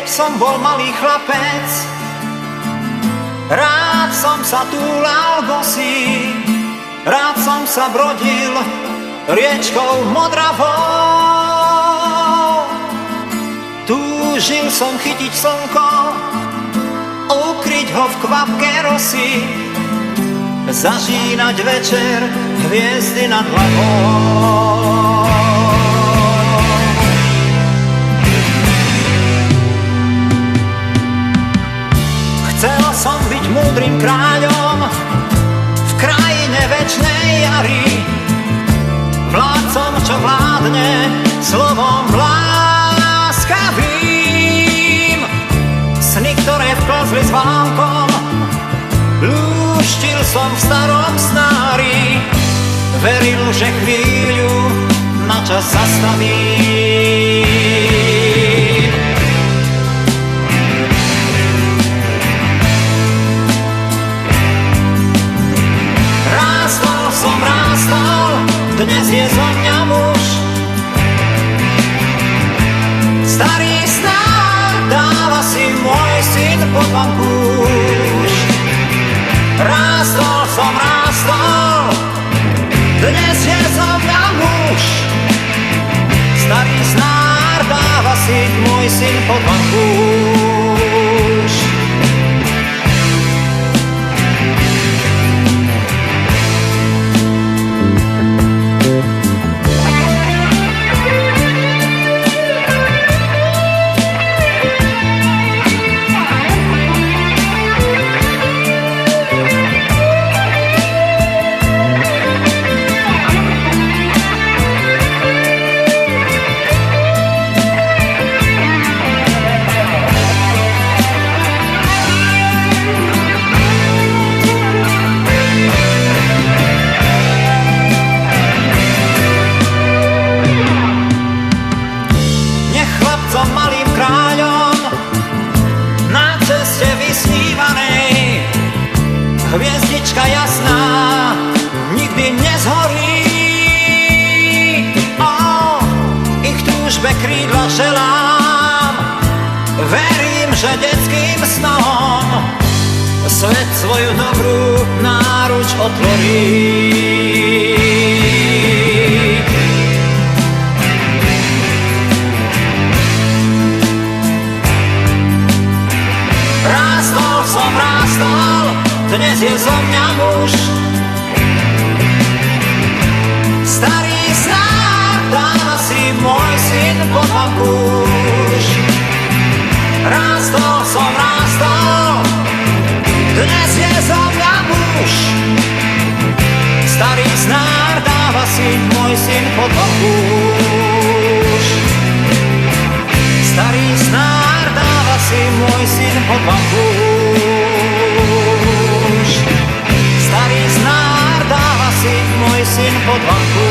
som bol malý chlapec, rád som sa túlal bosý, rád som sa brodil riečkou modravou. Túžil som chytiť slnko, ukryť ho v kvapke rosy, zažínať večer hviezdy nad hlavou. Chcel som byť múdrym kráľom v krajine večnej jary, vládcom, čo vládne slovom láskavým. Sny, ktoré vklzli s válkom, lúštil som v starom snári, veril, že chvíľu na čas zastavím. Rástol, dnes je zo mňa muž. Starý snár dáva si môj syn pod vankúš. Rástol, dnes je zo mňa muž. Starý snár dáva si môj syn pod vankúš. Malým kráľom na ceste vysnívanej, hviezdička jasná nikdy nezhorí. Ich túžbe krídla želám, verím, že detským snom svet svoju dobrú náruč otvorí. Rástol, dnes je zo mňa muž. Starý snár dáva si môj syn pod vankúš. Rástol, dnes je zo mňa muž. Starý snár dáva si môj syn pod vankúš. Starý snár dáva si môj syn pod vankúš. Starý snár dáva si môj syn pod vankúš.